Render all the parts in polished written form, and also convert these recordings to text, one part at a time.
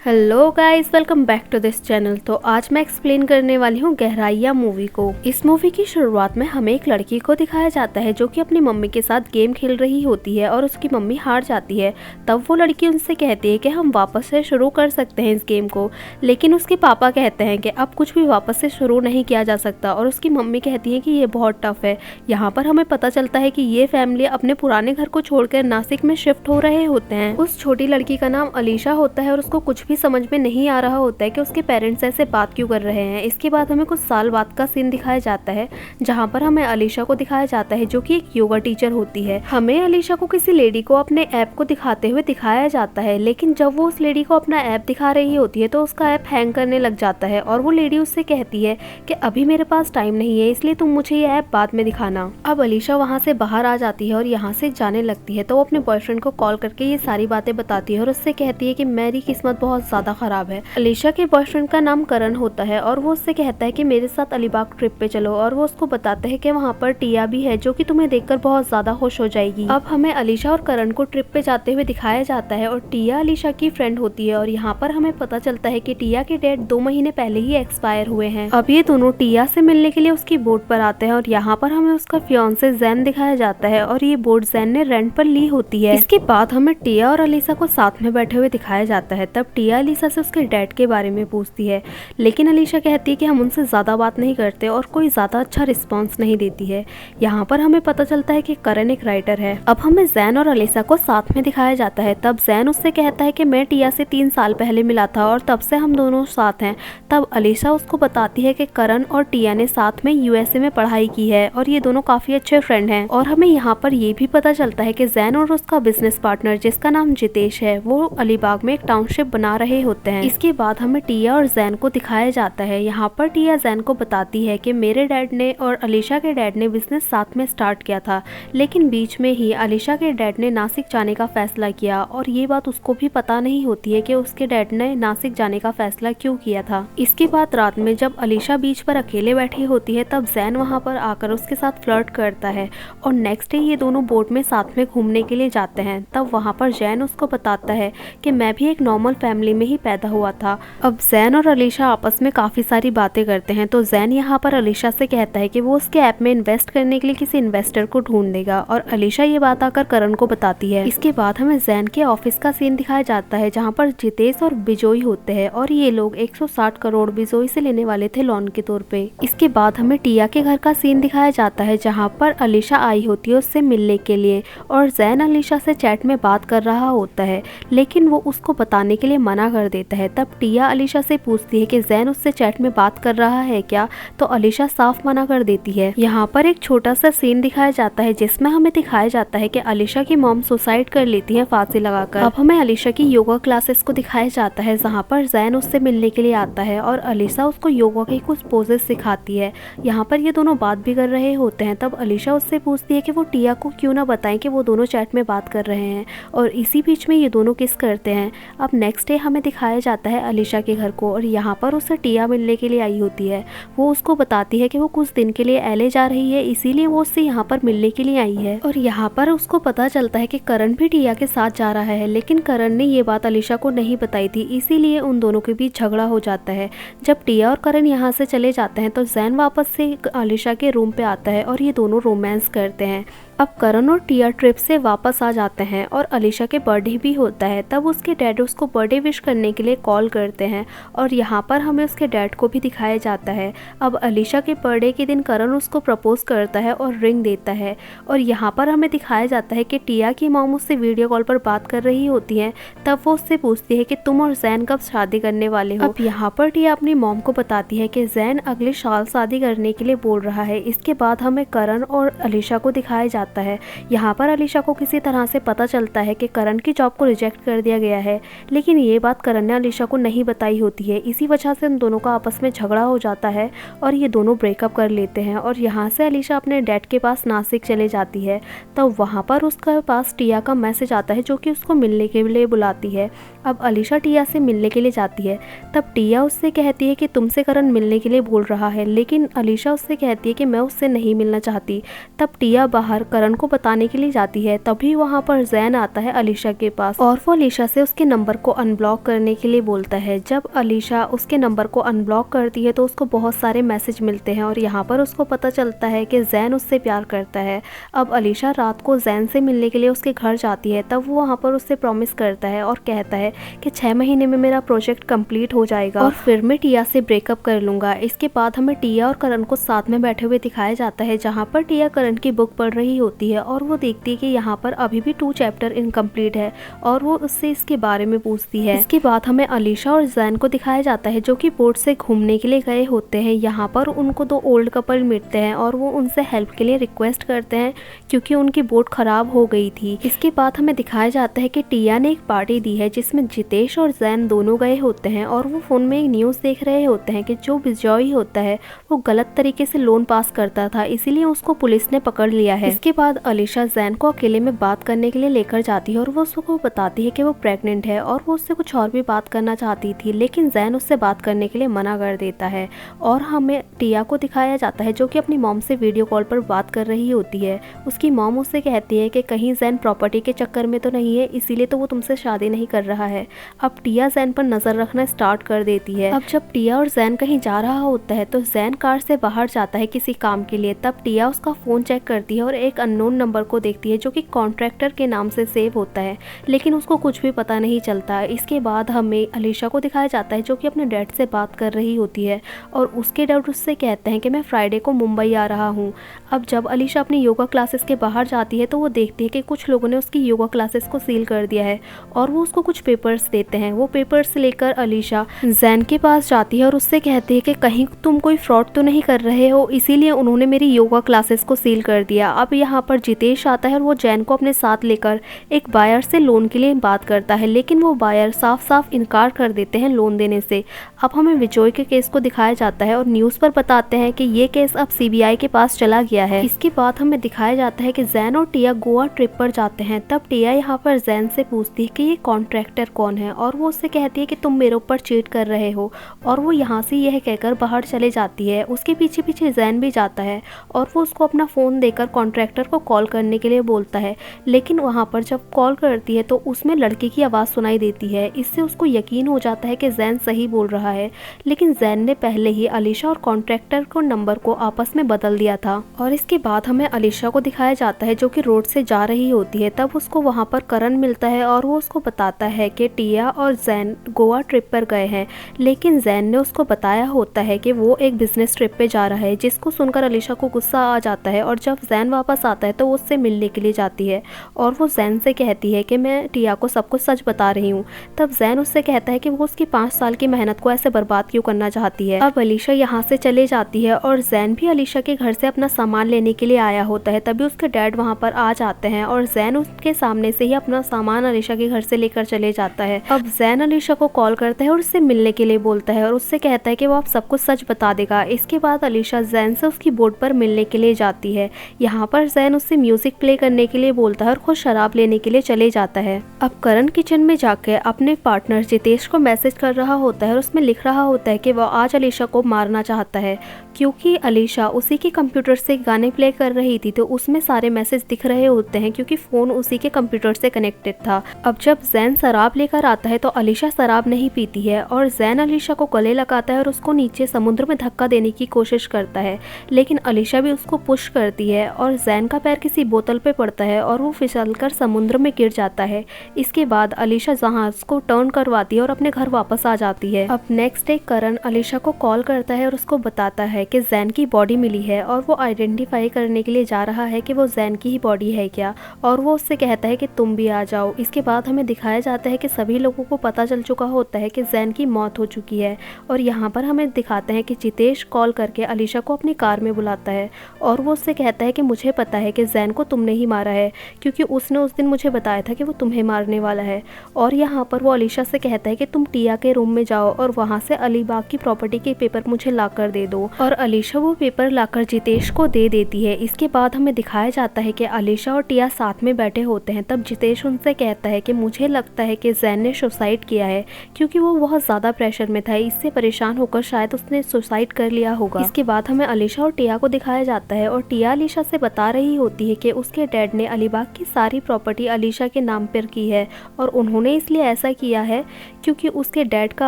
Hello guys, welcome back to this channel. तो आज मैं एक्सप्लेन करने वाली हूँ गहराइयाँ मूवी को। इस मूवी की शुरुआत में हमें एक लड़की को दिखाया जाता है जो कि अपनी मम्मी के साथ गेम खेल रही होती है और उसकी मम्मी हार जाती है। तब वो लड़की उनसे कहती है कि हम वापस से शुरू कर सकते हैं इस गेम को, लेकिन उसके पापा कहते हैं कि अब कुछ भी वापस से शुरू नहीं किया जा सकता और उसकी मम्मी कहती है कि ये बहुत टफ है। यहाँ पर हमें पता चलता है कि ये फैमिली अपने पुराने घर को छोड़कर नासिक में शिफ्ट हो रहे होते हैं। उस छोटी लड़की का नाम अलीशा होता है और उसको कुछ भी समझ में नहीं आ रहा होता है कि उसके पेरेंट्स ऐसे बात क्यों कर रहे हैं। इसके बाद हमें कुछ साल बाद का सीन दिखाया जाता है जहाँ पर हमें अलीशा को दिखाया जाता है जो कि एक योगा टीचर होती है। हमें अलीशा को किसी लेडी को अपने ऐप को दिखाते हुए दिखाया जाता है, लेकिन जब वो उस लेडी को अपना ऐप दिखा रही होती है तो उसका ऐप हैंग करने लग जाता है और वो लेडी उससे कहती है कि अभी मेरे पास टाइम नहीं है, इसलिए तुम मुझे ये ऐप बाद में दिखाना। अब अलीशा वहाँ से बाहर आ जाती है और यहाँ से जाने लगती है तो वो अपने बॉयफ्रेंड को कॉल करके ये सारी बातें बताती है और उससे कहती है कि मेरी किस्मत बहुत ज्यादा खराब है। अलीशा के बॉयफ्रेंड का नाम करण होता है और वो उससे कहता है कि मेरे साथ अलीबाग ट्रिप पे चलो, और वो उसको बताता है कि वहाँ पर टिया भी है जो कि तुम्हें देखकर बहुत ज्यादा खुश हो जाएगी। अब हमें अलीशा और करण को ट्रिप पे जाते हुए दिखाया जाता है और टिया अलीशा की फ्रेंड होती है और यहाँ पर हमें पता चलता है कि टिया के डैड 2 महीने पहले ही एक्सपायर हुए हैं। अब ये दोनों टिया से मिलने के लिए उसकी बोट पर आते हैं और यहाँ पर हमें उसका फियांसे जैन दिखाया जाता है और ये बोट जैन ने रेंट पर ली होती है। इसके बाद हमें टिया और अलीशा को साथ में बैठे हुए दिखाया जाता है। तब टिया अलीशा से उसके डैड के बारे में पूछती है, लेकिन अलीशा कहती है कि हम उनसे ज्यादा बात नहीं करते और कोई ज्यादा अच्छा रिस्पॉन्स नहीं देती है। यहाँ पर हमें पता चलता है कि करण एक राइटर है। अब हमें जैन और अलीशा को साथ में दिखाया जाता है। तब जैन उससे कहता है कि मैं टिया से 3 साल पहले मिला था और तब से हम दोनों साथ हैं। तब अलीशा उसको बताती है कि करण और टिया ने साथ में यूएसए में पढ़ाई की है और ये दोनों काफी अच्छे फ्रेंड हैं। और हमें यहाँ पर ये भी पता चलता है कि जैन और उसका बिजनेस पार्टनर जिसका नाम जितेश है वो अलीबाग में एक टाउनशिप बना रहे होते हैं। इसके बाद हमें टिया और जैन को दिखाया जाता है। यहाँ पर टिया जैन को बताती है कि मेरे डैड ने और अलीशा के डैड ने बिजनेस साथ में स्टार्ट किया था, लेकिन बीच में ही अलीशा के डैड ने नासिक जाने का फैसला किया और ये बात उसको भी पता नहीं होती है कि उसके डैड ने नासिक जाने का फैसला क्यों किया था। इसके बाद रात में जब अलीशा बीच पर अकेले बैठी होती है तब जैन वहाँ पर आकर उसके साथ फ्लर्ट करता है और नेक्स्ट डे ये दोनों बोट में साथ में घूमने के लिए जाते हैं। तब वहाँ पर जैन उसको बताता है कि मैं भी एक नॉर्मल फैमिली में ही पैदा हुआ था। अब जैन और अलीशा आपस में काफी सारी बातें करते हैं तो जैन यहाँ पर अलीशा से कहता है कि वो उसके ऐप में इन्वेस्ट करने के लिए किसी इन्वेस्टर को ढूंढ देगा और अलीशा ये बात आकर करण को बताती है। इसके बाद हमें जैन के ऑफिस का सीन दिखाया जाता है जहाँ पर जितेश और बिजोई होते हैं और ये लोग 160 करोड़ बिजोई से लेने वाले थे लोन के तौर पे। इसके बाद हमें टिया के घर का सीन दिखाया जाता है जहाँ पर अलीशा आई होती है उससे मिलने के लिए और जैन अलीशा से चैट में बात कर रहा होता है, लेकिन वो उसको बताने के लिए मना कर देता है। तब टिया अलीशा से पूछती है कि जैन उससे चैट में बात कर रहा है क्या, तो अलीशा साफ मना कर देती है। यहाँ पर एक छोटा सा सीन दिखाया जाता है जिसमें हमें दिखाया जाता है कि अलीशा की मॉम सुसाइड कर लेती है फांसी लगाकर। अब हमें अलीशा की योगा क्लासेस को दिखाया जाता है जहाँ पर जैन उससे मिलने के लिए आता है और अलीशा उसको योगा के कुछ पोजेस सिखाती है। यहाँ पर ये दोनों बात भी कर रहे होते हैं। तब अलीशा उससे पूछती है कि वो टिया को क्यों ना बताएं कि वो दोनों चैट में बात कर रहे हैं और इसी बीच में ये दोनों किस करते हैं। अब नेक्स्ट डे हमें दिखाया जाता है अलीशा के घर को और यहाँ पर उससे टिया मिलने के लिए आई होती है। वो उसको बताती है कि वो कुछ दिन के लिए एलए जा रही है, इसीलिए वो उससे यहाँ पर मिलने के लिए आई है। और यहाँ पर उसको पता चलता है कि करण भी टिया के साथ जा रहा है, लेकिन करण ने ये बात अलीशा को नहीं बताई थी, इसीलिए उन दोनों के बीच झगड़ा हो जाता है। जब टिया और करण यहाँ से चले जाते हैं तो जैन वापस से अलीशा के रूम पे आता है और ये दोनों रोमांस करते हैं। अब करण और टिया ट्रिप से वापस आ जाते हैं और अलीशा के बर्थडे भी होता है। तब उसके डैड उसको बर्थडे विश करने के लिए कॉल करते हैं और यहाँ पर हमें उसके डैड को भी दिखाया जाता है। अब अलीशा के बर्थडे के दिन करण उसको प्रपोज करता है और रिंग देता है और यहाँ पर हमें दिखाया जाता है कि टिया की मॉम उससे वीडियो कॉल पर बात कर रही होती है। तब वो उससे पूछती है कि तुम और जैन कब शादी करने वाले हो। अब यहाँ पर टिया अपनी मॉम को बताती है कि जैन अगले साल शादी करने के लिए बोल रहा है। इसके बाद हमें करण और अलीशा को दिखाया जाता है। यहाँ पर अलीशा को किसी तरह से पता चलता है कि करण की जॉब को रिजेक्ट कर दिया गया है, लेकिन ये बात करण ने अलीशा को नहीं बताई होती है। इसी वजह से उन दोनों का आपस में झगड़ा हो जाता है और ये दोनों ब्रेकअप कर लेते हैं और यहाँ से अलीशा अपने डैड के पास नासिक चले जाती है। तब वहाँ पर उसके पास टिया का मैसेज आता है जो कि उसको मिलने के लिए बुलाती है। अब अलीशा टिया से मिलने के लिए जाती है। तब टिया उससे कहती है कि तुमसे करण मिलने के लिए बोल रहा है, लेकिन अलीशा उससे कहती है कि मैं उससे नहीं मिलना चाहती। तब टिया बाहर करण को बताने के लिए जाती है, तभी वहाँ पर जैन आता है अलीशा के पास और वो अलीशा से उसके नंबर को अनब्लॉक करने के लिए बोलता है। जब अलीशा उसके नंबर को अनब्लॉक करती है तो उसको बहुत सारे मैसेज मिलते हैं और यहाँ पर उसको पता चलता है कि जैन उससे प्यार करता है। अब अलीशा रात को जैन से मिलने के लिए उसके घर जाती है, तब वो वहाँ पर उससे प्रॉमिस करता है और कहता है कि 6 महीने में मेरा प्रोजेक्ट कंप्लीट हो जाएगा और फिर मैं टिया से ब्रेकअप कर लूंगा। इसके बाद हमें टिया और करण को साथ में बैठे हुए दिखाया जाता है, जहाँ पर टिया करण की बुक पढ़ रही होती है और वो देखती है कि यहाँ पर अभी भी 2 चैप्टर इनकम्प्लीट है और वो उससे इसके बारे में पूछती है। इसके बाद हमें अलीशा और जैन को दिखाया जाता है जो कि बोट से घूमने के लिए गए होते हैं। यहाँ पर उनको 2 ओल्ड कपल मिलते हैं और वो उनसे हेल्प के लिए रिक्वेस्ट करते हैं क्योंकि उनकी बोट खराब हो गई थी। इसके बाद हमें दिखाया जाता है कि टिया ने एक पार्टी दी है जिसमें जितेश और जैन दोनों गए होते हैं और वो फोन में एक न्यूज़ देख रहे होते हैं कि जो बिजॉय होता है वो गलत तरीके से लोन पास करता था, इसीलिए उसको पुलिस ने पकड़ लिया है। इसके बाद अलीशा जैन को अकेले में बात करने के लिए लेकर जाती है और वो उसको बताती है कि वो प्रेग्नेंट है और वो उससे कुछ और भी बात करना चाहती थी, लेकिन जैन उससे बात करने के लिए मना कर देता है। और हमें टिया को दिखाया जाता है जो कि अपनी मॉम से वीडियो कॉल पर बात कर रही होती है। उसकी मॉम उससे कहती है कि कहीं जैन प्रॉपर्टी के चक्कर में तो नहीं है, इसीलिए तो वो तुमसे शादी नहीं कर रहा है। अब टिया जैन पर नजर रखना स्टार्ट कर देती है। अब जब टिया और जैन कहीं जा रहा होता है तो जैन कार से बाहर जाता है किसी काम के लिए, तब टिया उसका फोन चेक करती है और एक अननोन नंबर को देखती है जो कि कॉन्ट्रैक्टर के नाम से सेव होता है, लेकिन उसको कुछ भी पता नहीं चलता। इसके बाद हमें अलीशा को दिखाया जाता है जो कि अपने डैड से बात कर रही होती है और उसके डैड उससे कहते हैं कि मैं फ्राइडे को मुंबई आ रहा हूँ। अब जब अलीशा अपनी योगा क्लासेस के बाहर जाती है तो वो देखती है कि कुछ लोगों ने उसकी योगा क्लासेस को सील कर दिया है और वो उसको कुछ पेपर्स देते हैं। वो पेपर्स लेकर अलीशा जैन के पास जाती है और उससे कहती है कि कहीं तुम कोई फ्रॉड तो नहीं कर रहे हो, इसीलिए उन्होंने मेरी योगा क्लासेस को सील कर दिया। अब यहाँ पर जितेश आता है और वो जैन को अपने साथ लेकर एक बायर से लोन के लिए बात करता है, लेकिन वो बायर साफ साफ इनकार कर देते हैं लोन देने से। अब हमें विजय के केस को दिखाया जाता है और न्यूज़ पर बताते हैं कि ये केस अब सीबीआई के पास चला गया है। इसके बाद हमें दिखाया जाता है कि जैन और टिया गोवा ट्रिप पर जाते हैं। तब टिया यहाँ पर जैन से पूछती है कि ये कॉन्ट्रैक्टर कौन है और वो उससे कहती है कि तुम मेरे ऊपर चीट कर रहे हो और वो यहाँ से यह कहकर बाहर चले जाती है। उसके पीछे पीछे जैन भी जाता है और वो उसको अपना फ़ोन देकर कॉन्ट्रैक्टर को कॉल करने के लिए बोलता है, लेकिन वहाँ पर जब कॉल करती है तो उसमें लड़के की आवाज़ सुनाई देती है। इससे उसको यकीन हो जाता है कि जैन सही बोल रहा है, लेकिन जैन ने पहले ही अलीशा और कॉन्ट्रैक्टर को नंबर को आपस में बदल दिया था। और इसके बाद हमें अलीशा को दिखाया जाता है जो कि रोड से जा रही होती है। तब उसको वहाँ पर करण मिलता है और वो उसको बताता है कि टिया और जैन गोवा ट्रिप पर गए हैं, लेकिन जैन ने उसको बताया होता है कि वो एक बिजनेस ट्रिप पे जा रहा है, जिसको सुनकर अलीशा को गुस्सा आ जाता है। और जब जैन वापस आता है तो वो उससे मिलने के लिए जाती है और वो जैन से कहती है कि मैं टिया को सब कुछ सच बता रही हूँ। तब जैन उससे कहता है कि वो उसकी 5 साल की मेहनत को ऐसे बर्बाद क्यों करना चाहती है। अब अलीशा यहाँ से चले जाती है और जैन भी अलीशा के घर से अपना सामान लेने के लिए आया होता है। तभी उसके डैड वहाँ पर आ जाते हैं और जैन उसके सामने से ही अपना सामान अलीशा के घर से लेकर चले जाता है। अब जैन अलीशा को कॉल करता है और उससे मिलने के लिए बोलता है और उससे कहता है कि वो आप सब कुछ सच बता देगा। इसके बाद अलीशा जैन से उसकी बोट पर मिलने के लिए जाती है। यहाँ पर जैन उससे म्यूजिक प्ले करने के लिए बोलता है और खुद शराब लेने के लिए चले जाता है। अब करण किचन में जाकर अपने पार्टनर जितेश को मैसेज कर रहा होता है और उसमें लिख रहा होता है कि वो आज अलीशा को मारना चाहता है, क्योंकि अलीशा उसी के कंप्यूटर से गाने प्ले कर रही थी तो उसमें सारे मैसेज दिख रहे होते हैं क्योंकि फोन उसी के कंप्यूटर से कनेक्टेड था। अब जब जैन शराब लेकर आता है तो अलीशा शराब नहीं पीती है और जैन अलीशा को गले लगाता है और उसको नीचे समुद्र में धक्का देने की कोशिश करता है, लेकिन अलीशा भी उसको पुश करती है और जैन का पैर किसी बोतल पे पड़ता है और वो फिसलकर समुद्र में गिर जाता है। इसके बाद अलीशा जहाज को टर्न करवाती है और अपने घर वापस आ जाती है। अब नेक्स्ट डे करण अलीशा को कॉल करता है और उसको बताता है कि जैन की बॉडी मिली है और वो आइडेंटिफाई करने के लिए जा रहा है कि वो जैन की ही बॉडी है क्या, और वो उससे कहता है कि तुम भी आ जाओ। इसके बाद हमें दिखाया जाता है कि सभी लोगों को पता चल चुका होता है कि जैन की मौत हो चुकी है और यहाँ पर हमें दिखाते हैं कि जितेश कॉल करके अलीशा को अपनी कार में बुलाता है और वो उससे कहता है कि मुझे पता है कि जैन को तुमने ही मारा है क्योंकि उसने उस दिन मुझे बताया था कि वो तुम्हें मारने वाला है। और यहाँ पर वो अलीशा से कहता है कि तुम टिया के रूम में जाओ और वहाँ से अलीबाग की प्रॉपर्टी के पेपर मुझे ला कर दे दो, और अलीशा वो पेपर लाकर जितेश को दे देती है। इसके बाद हमें दिखाया जाता है कि अलीशा और टिया साथ में बैठे होते हैं। तब जितेश उनसे कहता है कि मुझे लगता है कि जैन ने सुसाइड किया है क्योंकि वो बहुत ज़्यादा प्रेशर में था, इससे परेशान होकर शायद उसने सुसाइड कर लिया होगा। इसके बाद हमें अलीशा और टिया को दिखाया जाता है और टिया अलीशा से बता रही रही होती है कि उसके डैड ने अलीबाग की सारी प्रॉपर्टी अलीशा के नाम पर की है और उन्होंने इसलिए ऐसा किया है क्योंकि उसके डैड का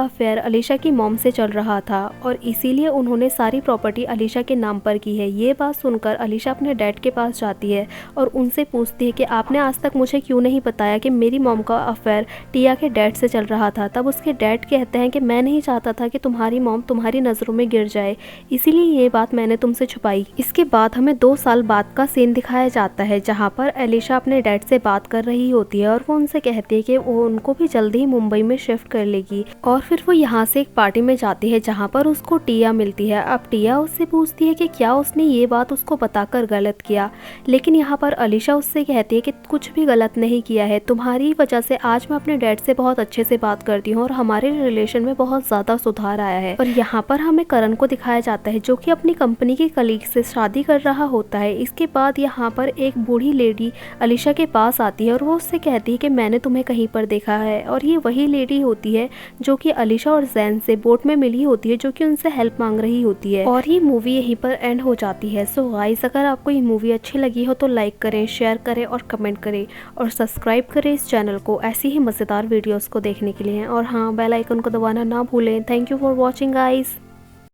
अफेयर अलीशा की मॉम से चल रहा था और इसीलिए उन्होंने सारी प्रॉपर्टी अलीशा के नाम पर की है। ये बात सुनकर अलीशा अपने डैड के पास जाती है और उनसे पूछती है कि आपने आज तक मुझे क्यों नहीं बताया कि मेरी मॉम का अफेयर टिया के डैड से चल रहा था। तब उसके डैड कहते हैं कि मैं नहीं चाहता था कि तुम्हारी मॉम तुम्हारी नज़रों में गिर जाए, इसीलिए ये बात मैंने तुमसे छुपाई। इसके बाद हमें 2 साल बाद का सीन दिखाया जाता है जहाँ पर अलीशा अपने डैड से बात कर रही होती है और वो उनसे कहती है कि वो उनको भी जल्दी ही मुंबई में शिफ्ट कर लेगी और फिर वो यहाँ से एक पार्टी में जाती है जहाँ पर उसको टिया मिलती है। अब टिया उससे पूछती है कि क्या उसने ये बात उसको बताकर गलत किया, लेकिन यहाँ पर अलीशा उससे कहती है कि कुछ भी गलत नहीं किया है, तुम्हारी वजह से आज मैं अपने डैड से बहुत अच्छे से बात करती हूँ और हमारे रिलेशन में बहुत ज़्यादा सुधार आया है। और यहाँ पर हमें करण को दिखाया जाता है जो कि अपनी कंपनी के कलीग से शादी कर रहा होता है। इसके बाद यहाँ पर एक बूढ़ी लेडी अलीशा के पास आती है और वो उससे कहती है कि मैंने तुम्हें कहीं पर देखा है और ये वही लेडी होती है जो कि अलीशा और जैन से बोट में मिली होती है, जो कि उनसे हेल्प मांग रही होती है। और ये मूवी यहीं पर एंड हो जाती है। सो गाइस, अगर आपको ये मूवी अच्छी लगी हो तो लाइक करें, शेयर करें और कमेंट करें और सब्सक्राइब करें इस चैनल को ऐसी ही मज़ेदार वीडियोस को देखने के लिए। और हाँ, बेल आइकन को दबाना ना भूलें। Thank you for watching guys.